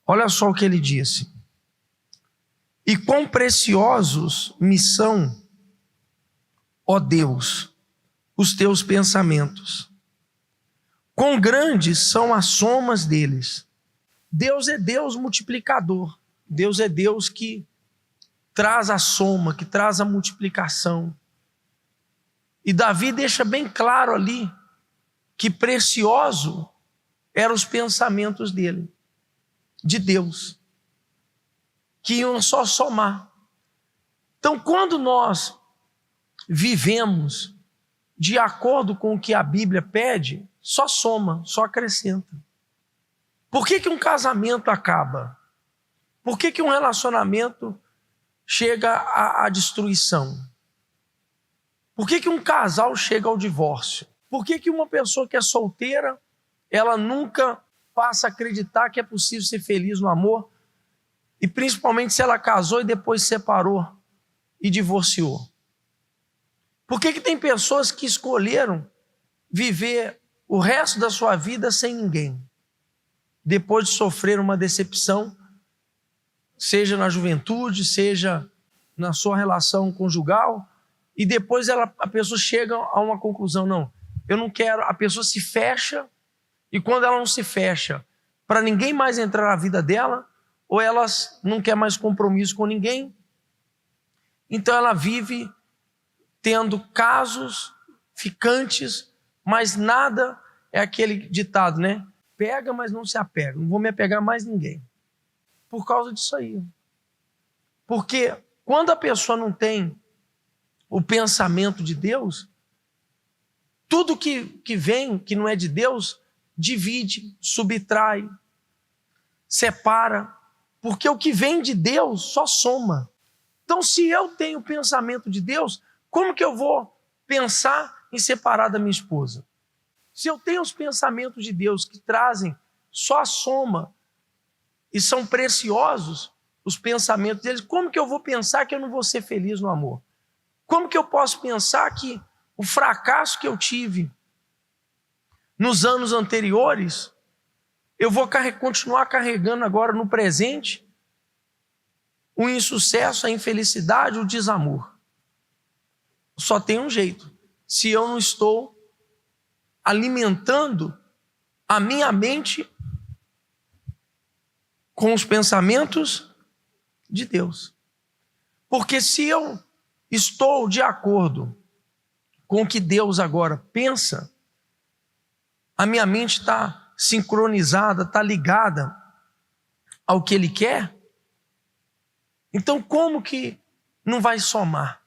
Olha só o que ele disse. E quão preciosos me são, ó Deus, os teus pensamentos. Quão grandes são as somas deles. Deus é Deus multiplicador. Deus é Deus que traz a soma, que traz a multiplicação. E Davi deixa bem claro ali que precioso eram os pensamentos dele, de Deus, que iam só somar. Então, quando nós vivemos de acordo com o que a Bíblia pede, só soma, só acrescenta. Por que um casamento acaba? Por que um relacionamento chega à destruição? Por que um casal chega ao divórcio? Por que uma pessoa que é solteira, ela nunca passa a acreditar que é possível ser feliz no amor? E principalmente se ela casou e depois separou e divorciou. Por que tem pessoas que escolheram viver o resto da sua vida sem ninguém, depois de sofrer uma decepção, seja na juventude, seja na sua relação conjugal, e depois a pessoa chega a uma conclusão, não, eu não quero, a pessoa se fecha, e quando ela não se fecha, para ninguém mais entrar na vida dela, ou ela não quer mais compromisso com ninguém, então ela vive tendo casos ficantes, mas nada, é aquele ditado, né? Pega, mas não se apega. Não vou me apegar a mais ninguém. Por causa disso aí. Porque quando a pessoa não tem o pensamento de Deus, tudo que vem, que não é de Deus, divide, subtrai, separa. Porque o que vem de Deus só soma. Então, se eu tenho o pensamento de Deus, como que eu vou pensar em separar da minha esposa? Se eu tenho os pensamentos de Deus que trazem só a soma e são preciosos, os pensamentos deles, como que eu vou pensar que eu não vou ser feliz no amor? Como que eu posso pensar que o fracasso que eu tive nos anos anteriores, eu vou continuar carregando agora no presente o insucesso, a infelicidade, o desamor? Só tem um jeito. Se eu não estou alimentando a minha mente com os pensamentos de Deus. Porque se eu estou de acordo com o que Deus agora pensa, a minha mente está sincronizada, está ligada ao que Ele quer, então como que não vai somar?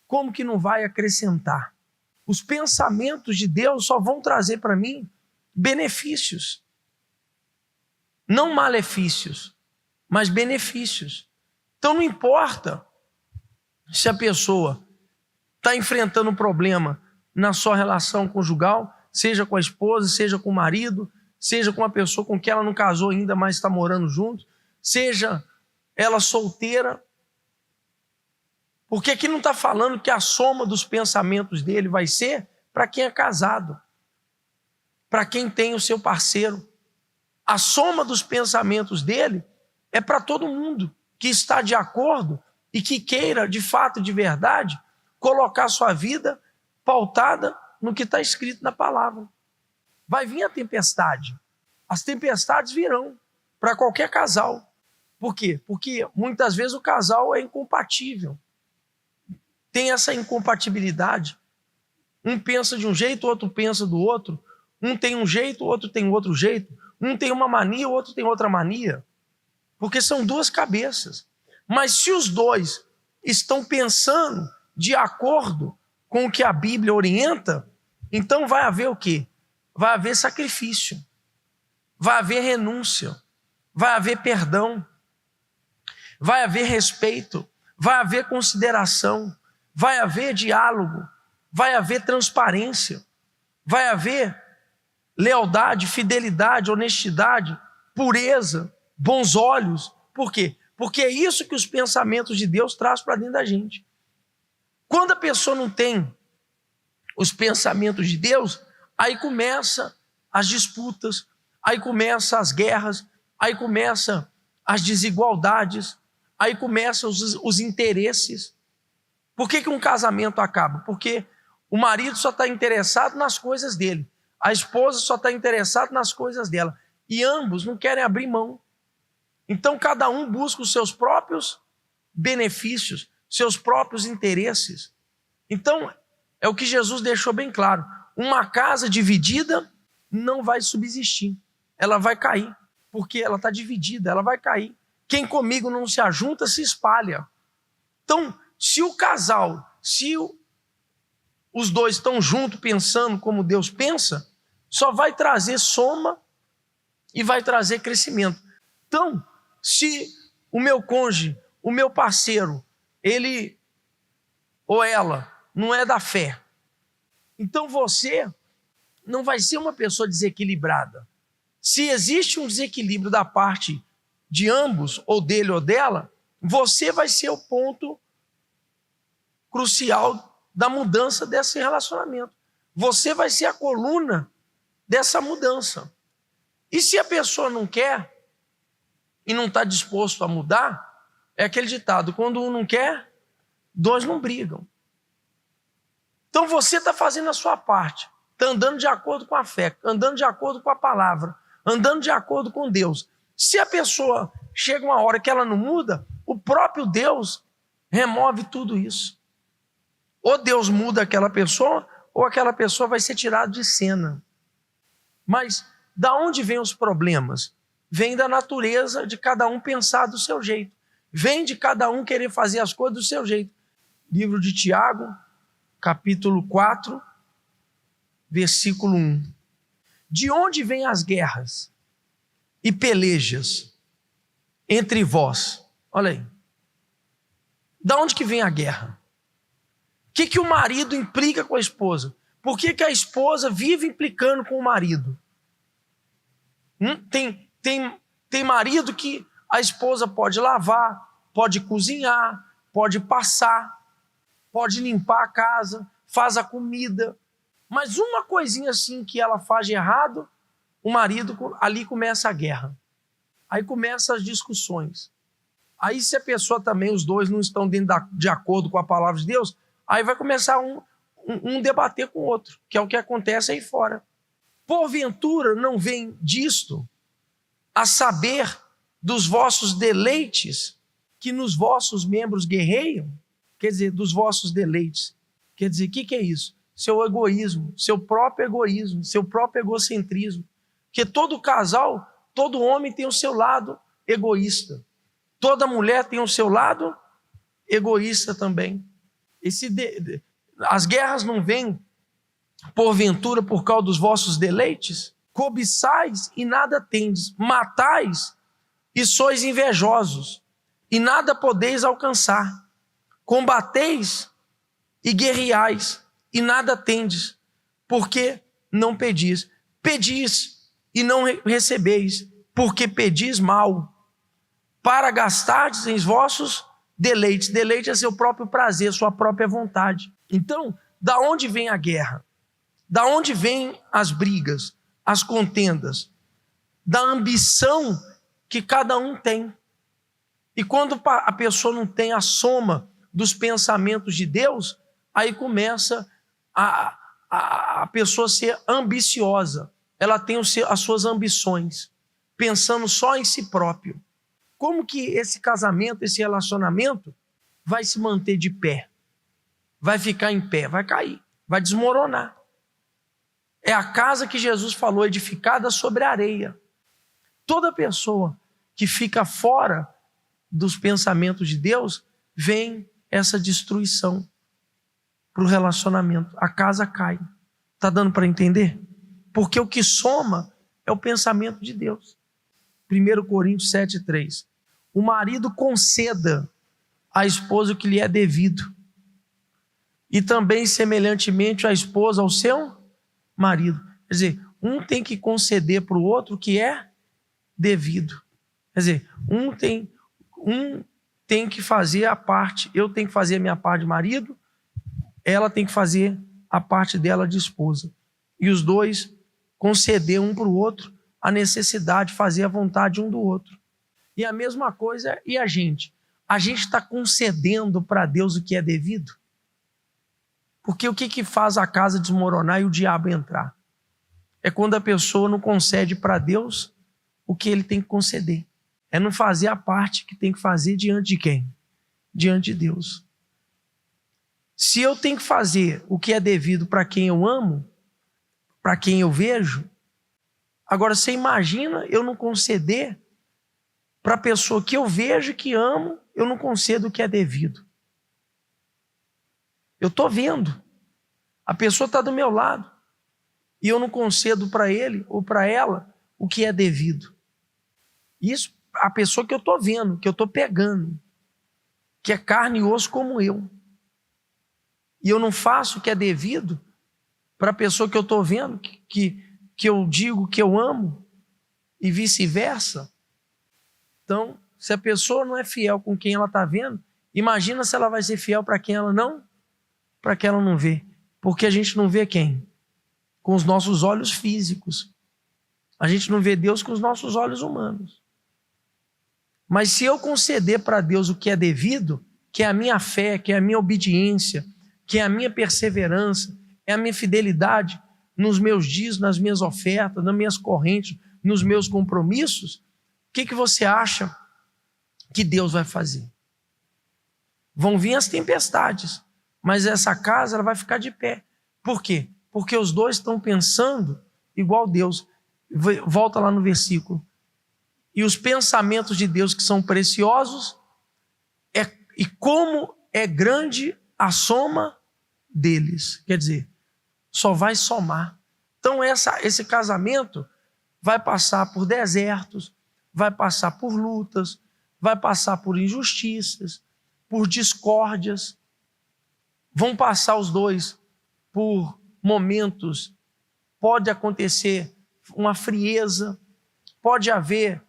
Como que não vai acrescentar? Os pensamentos de Deus só vão trazer para mim benefícios. Não malefícios, mas benefícios. Então não importa se a pessoa está enfrentando um problema na sua relação conjugal, seja com a esposa, seja com o marido, seja com uma pessoa com quem ela não casou ainda, mas está morando junto, seja ela solteira. Porque aqui não está falando que a soma dos pensamentos dele vai ser para quem é casado, para quem tem o seu parceiro. A soma dos pensamentos dele é para todo mundo que está de acordo e que queira, de fato, de verdade, colocar sua vida pautada no que está escrito na palavra. Vai vir a tempestade. As tempestades virão para qualquer casal. Por quê? Porque muitas vezes o casal é incompatível. Tem essa incompatibilidade. Um pensa de um jeito, o outro pensa do outro. Um tem um jeito, o outro tem outro jeito. Um tem uma mania, o outro tem outra mania. Porque são duas cabeças. Mas se os dois estão pensando de acordo com o que a Bíblia orienta, então vai haver o quê? Vai haver sacrifício. Vai haver renúncia. Vai haver perdão. Vai haver respeito. Vai haver consideração. Vai haver diálogo, vai haver transparência, vai haver lealdade, fidelidade, honestidade, pureza, bons olhos. Por quê? Porque é isso que os pensamentos de Deus trazem para dentro da gente. Quando a pessoa não tem os pensamentos de Deus, aí começa as disputas, aí começa as guerras, aí começa as desigualdades, aí começam os interesses. Por que um casamento acaba? Porque o marido só está interessado nas coisas dele, a esposa só está interessada nas coisas dela, e ambos não querem abrir mão. Então cada um busca os seus próprios benefícios, seus próprios interesses. Então é o que Jesus deixou bem claro: uma casa dividida não vai subsistir, ela vai cair, porque ela está dividida, ela vai cair. Quem comigo não se ajunta, se espalha. Então, se o casal, os dois estão juntos pensando como Deus pensa, só vai trazer soma e vai trazer crescimento. Então, se o meu cônjuge, o meu parceiro, ele ou ela não é da fé, então você não vai ser uma pessoa desequilibrada. Se existe um desequilíbrio da parte de ambos, ou dele ou dela, você vai ser o ponto crucial da mudança desse relacionamento. Você vai ser a coluna dessa mudança. E se a pessoa não quer e não está disposto a mudar, é aquele ditado: quando um não quer, dois não brigam. Então você está fazendo a sua parte, está andando de acordo com a fé, andando de acordo com a palavra, andando de acordo com Deus. Se a pessoa chega uma hora que ela não muda, o próprio Deus remove tudo isso. Ou Deus muda aquela pessoa, ou aquela pessoa vai ser tirada de cena. Mas da onde vêm os problemas? Vem da natureza de cada um pensar do seu jeito. Vem de cada um querer fazer as coisas do seu jeito. Livro de Tiago, capítulo 4, versículo 1. De onde vêm as guerras e pelejas entre vós? Olha aí. Da onde que vem a guerra? O que o marido implica com a esposa? Por que a esposa vive implicando com o marido? Tem marido que a esposa pode lavar, pode cozinhar, pode passar, pode limpar a casa, faz a comida. Mas uma coisinha assim que ela faz de errado, o marido, ali começa a guerra. Aí começam as discussões. Aí se a pessoa também, os dois não estão de acordo com a palavra de Deus, aí vai começar um debater com o outro, que é o que acontece aí fora. Porventura não vem disto a saber dos vossos deleites que nos vossos membros guerreiam? Quer dizer, dos vossos deleites. Quer dizer, o que é isso? Seu egoísmo, seu próprio egocentrismo. Porque todo casal, todo homem tem o seu lado egoísta. Toda mulher tem o seu lado egoísta também. As guerras não vêm, porventura, por causa dos vossos deleites? Cobiçais e nada tendes, matais e sois invejosos, e nada podeis alcançar. Combateis e guerreais, e nada tendes, porque não pedis. Pedis e não recebeis, porque pedis mal, para gastardes em vossos deleites. Deleite é seu próprio prazer, sua própria vontade. Então, da onde vem a guerra? Da onde vêm as brigas, as contendas? Da ambição que cada um tem. E quando a pessoa não tem a soma dos pensamentos de Deus, aí começa a pessoa ser ambiciosa. Ela tem as suas ambições, pensando só em si próprio. Como que esse casamento, esse relacionamento vai se manter de pé? Vai ficar em pé? Vai cair, vai desmoronar. É a casa que Jesus falou, edificada sobre a areia. Toda pessoa que fica fora dos pensamentos de Deus, vem essa destruição para o relacionamento. A casa cai. Está dando para entender? Porque o que soma é o pensamento de Deus. 1 Coríntios 7,3. O marido conceda à esposa o que lhe é devido. E também, semelhantemente, a esposa ao seu marido. Quer dizer, um tem que conceder para o outro o que é devido. Quer dizer, um tem que fazer a parte, eu tenho que fazer a minha parte de marido, ela tem que fazer a parte dela de esposa. E os dois conceder um para o outro a necessidade de fazer a vontade um do outro. E a mesma coisa, e a gente? A gente está concedendo para Deus o que é devido? Porque o que faz a casa desmoronar e o diabo entrar? É quando a pessoa não concede para Deus o que ele tem que conceder. É não fazer a parte que tem que fazer diante de quem? Diante de Deus. Se eu tenho que fazer o que é devido para quem eu amo, para quem eu vejo, agora você imagina eu não conceder para a pessoa que eu vejo e que amo, eu não concedo o que é devido. Eu estou vendo. A pessoa está do meu lado. E eu não concedo para ele ou para ela o que é devido. Isso, a pessoa que eu estou vendo, que eu estou pegando, que é carne e osso como eu. E eu não faço o que é devido para a pessoa que eu estou vendo, que eu digo que eu amo, e vice-versa. Então, se a pessoa não é fiel com quem ela está vendo, imagina se ela vai ser fiel para quem ela não, para quem ela não vê. Porque a gente não vê quem? Com os nossos olhos físicos. A gente não vê Deus com os nossos olhos humanos. Mas se eu conceder para Deus o que é devido, que é a minha fé, que é a minha obediência, que é a minha perseverança, é a minha fidelidade nos meus dias, nas minhas ofertas, nas minhas correntes, nos meus compromissos, o que você acha que Deus vai fazer? Vão vir as tempestades, mas essa casa ela vai ficar de pé. Por quê? Porque os dois estão pensando igual Deus. Volta lá no versículo. E os pensamentos de Deus que são preciosos, e como é grande a soma deles. Quer dizer, só vai somar. Então esse casamento vai passar por desertos, vai passar por lutas, vai passar por injustiças, por discórdias. Vão passar os dois por momentos, pode acontecer uma frieza, pode haver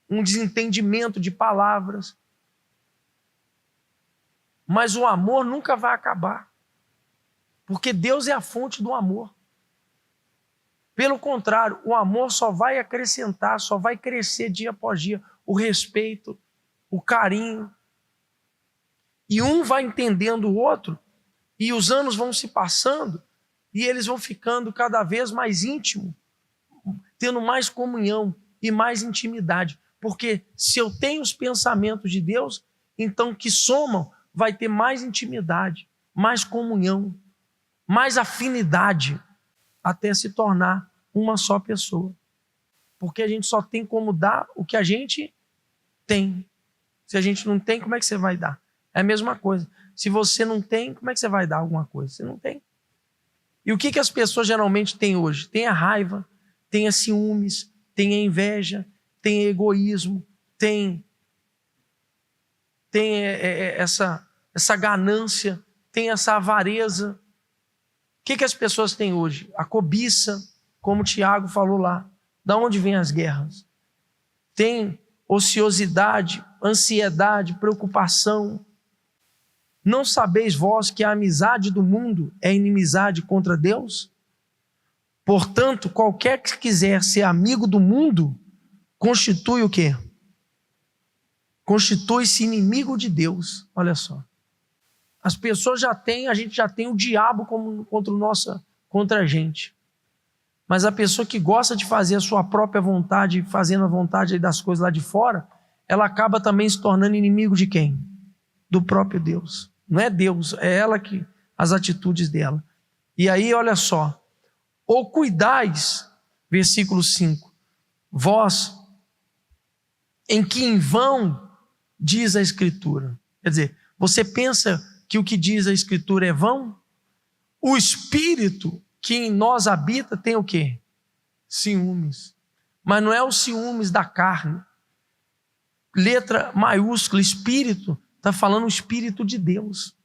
um desentendimento de palavras, mas o amor nunca vai acabar, porque Deus é a fonte do amor. Pelo contrário, o amor só vai acrescentar, só vai crescer dia após dia, o respeito, o carinho, e um vai entendendo o outro, e os anos vão se passando, e eles vão ficando cada vez mais íntimos, tendo mais comunhão e mais intimidade. Porque se eu tenho os pensamentos de Deus, então que somam, vai ter mais intimidade, mais comunhão, mais afinidade, até se tornar uma só pessoa. Porque a gente só tem como dar o que a gente tem. Se a gente não tem, como é que você vai dar? É a mesma coisa. Se você não tem, como é que você vai dar alguma coisa? Você não tem. E o que as pessoas geralmente têm hoje? Tem a raiva, tem a ciúmes, tem a inveja, tem a egoísmo, tem essa ganância, tem essa avareza. O que as pessoas têm hoje? A cobiça, como o Tiago falou lá. Da onde vêm as guerras? Tem ociosidade, ansiedade, preocupação. Não sabeis vós que a amizade do mundo é inimizade contra Deus? Portanto, qualquer que quiser ser amigo do mundo, constitui o quê? Constitui-se inimigo de Deus. Olha só. As pessoas a gente já tem o diabo contra a gente. Mas a pessoa que gosta de fazer a sua própria vontade, fazendo a vontade das coisas lá de fora, ela acaba também se tornando inimigo de quem? Do próprio Deus. Não é Deus, é ela que, as atitudes dela. E aí, olha só. Ou cuidais, versículo 5, vós, em que em vão diz a Escritura. Quer dizer, você pensa que o que diz a Escritura é vão? O Espírito que em nós habita tem o quê? Ciúmes. Mas não é o ciúmes da carne. Letra maiúscula, Espírito, está falando o Espírito de Deus.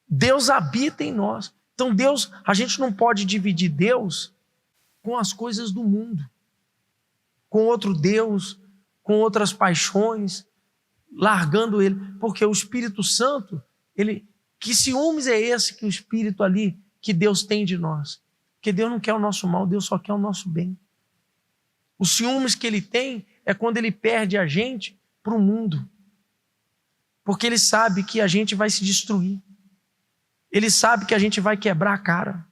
Deus habita em nós. Então Deus, a gente não pode dividir Deus com as coisas do mundo, com outro Deus, com outras paixões, largando Ele, porque o Espírito Santo, que ciúmes é esse que o Espírito ali, que Deus tem de nós? Porque Deus não quer o nosso mal, Deus só quer o nosso bem. Os ciúmes que Ele tem é quando ele perde a gente para o mundo. Porque ele sabe que a gente vai se destruir. Ele sabe que a gente vai quebrar a cara.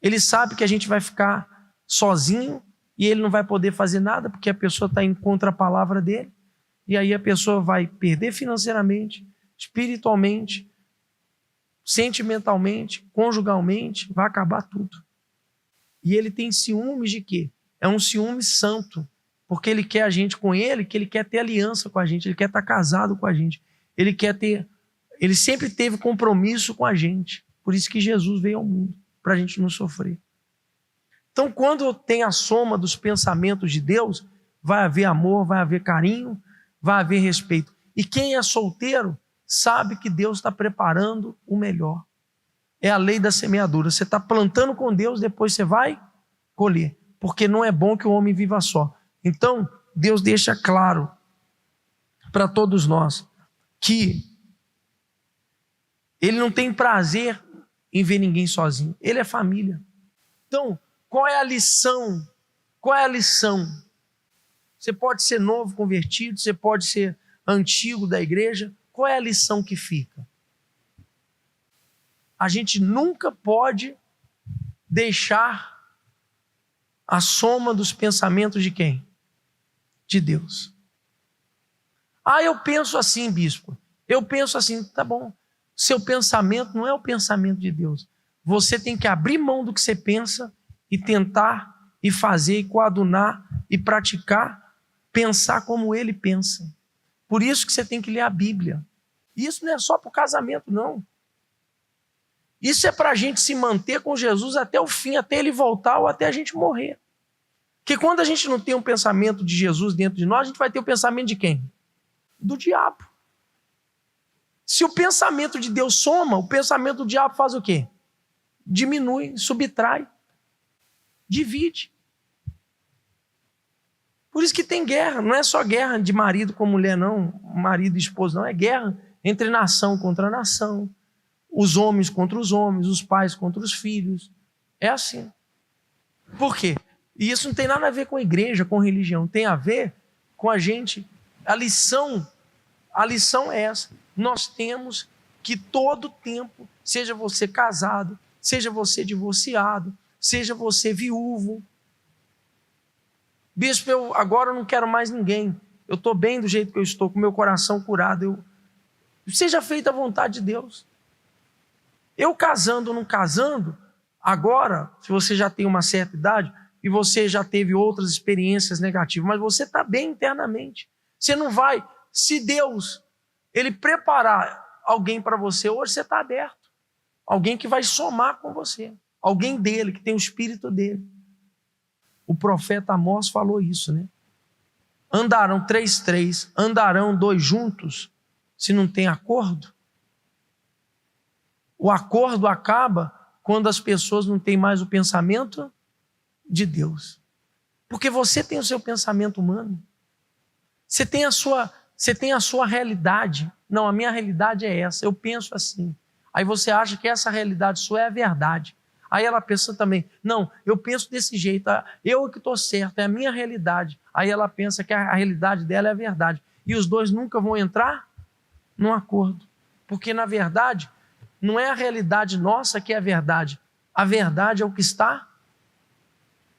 Ele sabe que a gente vai ficar sozinho e ele não vai poder fazer nada porque a pessoa está em contra a palavra dele. E aí a pessoa vai perder financeiramente, espiritualmente, sentimentalmente, conjugalmente, vai acabar tudo. E ele tem ciúmes de quê? É um ciúme santo, porque ele quer a gente com ele, que ele quer ter aliança com a gente, ele quer estar casado com a gente, ele sempre teve compromisso com a gente. Por isso que Jesus veio ao mundo, para a gente não sofrer. Então, quando tem a soma dos pensamentos de Deus, vai haver amor, vai haver carinho, vai haver respeito. E quem é solteiro sabe que Deus está preparando o melhor. É a lei da semeadura. Você está plantando com Deus, depois você vai colher. Porque não é bom que o homem viva só. Então, Deus deixa claro para todos nós que Ele não tem prazer em ver ninguém sozinho. Ele é família. Então, qual é a lição? Qual é a lição? Você pode ser novo convertido, você pode ser antigo da igreja. Qual é a lição que fica? A gente nunca pode deixar a soma dos pensamentos de quem? De Deus. Ah, eu penso assim, bispo. Eu penso assim, tá bom. Seu pensamento não é o pensamento de Deus. Você tem que abrir mão do que você pensa e tentar e fazer e coadunar e praticar, pensar como Ele pensa. Por isso que você tem que ler a Bíblia. Isso não é só para o casamento, não. Isso é para a gente se manter com Jesus até o fim, até Ele voltar ou até a gente morrer. Porque quando a gente não tem um pensamento de Jesus dentro de nós, a gente vai ter o pensamento de quem? Do diabo. Se o pensamento de Deus soma, o pensamento do diabo faz o quê? Diminui, subtrai, divide. Por isso que tem guerra, não é só guerra de marido com mulher, não, marido e esposa, não, é guerra entre nação contra nação, os homens contra os homens, os pais contra os filhos. É assim. Por quê? E isso não tem nada a ver com a igreja, com religião, tem a ver com a gente. A lição é essa. Nós temos que todo tempo, seja você casado, seja você divorciado, seja você viúvo. Bispo, agora eu não quero mais ninguém. Eu estou bem do jeito que eu estou, com meu coração curado. Seja feita a vontade de Deus. Eu casando ou não casando, agora, se você já tem uma certa idade e você já teve outras experiências negativas, mas você está bem internamente. Você não vai, se Deus, Ele preparar alguém para você hoje, você está aberto. Alguém que vai somar com você. Alguém dele, que tem o espírito dele. O profeta Amós falou isso, né? Andarão 3, andarão 2 juntos, se não tem acordo? O acordo acaba quando as pessoas não têm mais o pensamento de Deus. Porque você tem o seu pensamento humano. Você tem a sua realidade. Não, a minha realidade é essa, eu penso assim. Aí você acha que essa realidade sua é a verdade. Aí ela pensa também, não, eu penso desse jeito, eu que estou certo, é a minha realidade. Aí ela pensa que a realidade dela é a verdade. E os dois nunca vão entrar num acordo. Porque, na verdade, não é a realidade nossa que é a verdade. A verdade é o que está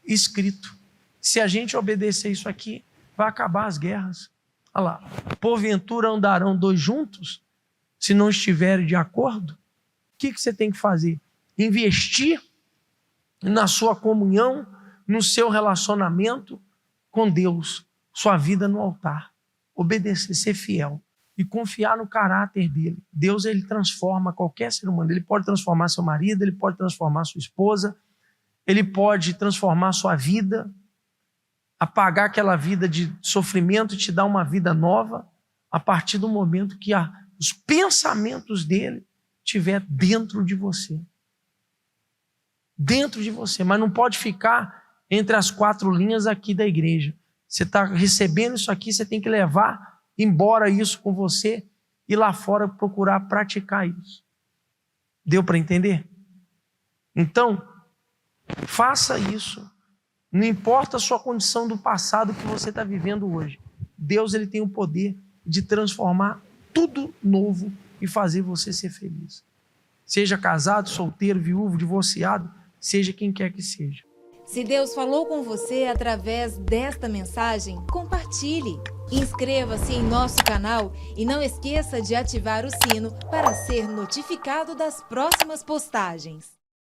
escrito. Se a gente obedecer isso aqui, vai acabar as guerras. Olha lá, porventura andarão 2 juntos, se não estiverem de acordo? O que você tem que fazer? Investir na sua comunhão, no seu relacionamento com Deus, sua vida no altar, obedecer, ser fiel e confiar no caráter dele. Deus, ele transforma qualquer ser humano, ele pode transformar seu marido, ele pode transformar sua esposa, ele pode transformar sua vida, apagar aquela vida de sofrimento e te dar uma vida nova a partir do momento que os pensamentos dele estiver dentro de você. Dentro de você, mas não pode ficar entre as 4 linhas aqui da igreja. Você está recebendo isso aqui, você tem que levar embora isso com você e lá fora procurar praticar isso. Deu para entender? Então, faça isso. Não importa a sua condição do passado que você está vivendo hoje. Deus ele tem o poder de transformar tudo novo e fazer você ser feliz. Seja casado, solteiro, viúvo, divorciado, seja quem quer que seja. Se Deus falou com você através desta mensagem, compartilhe. Inscreva-se em nosso canal e não esqueça de ativar o sino para ser notificado das próximas postagens.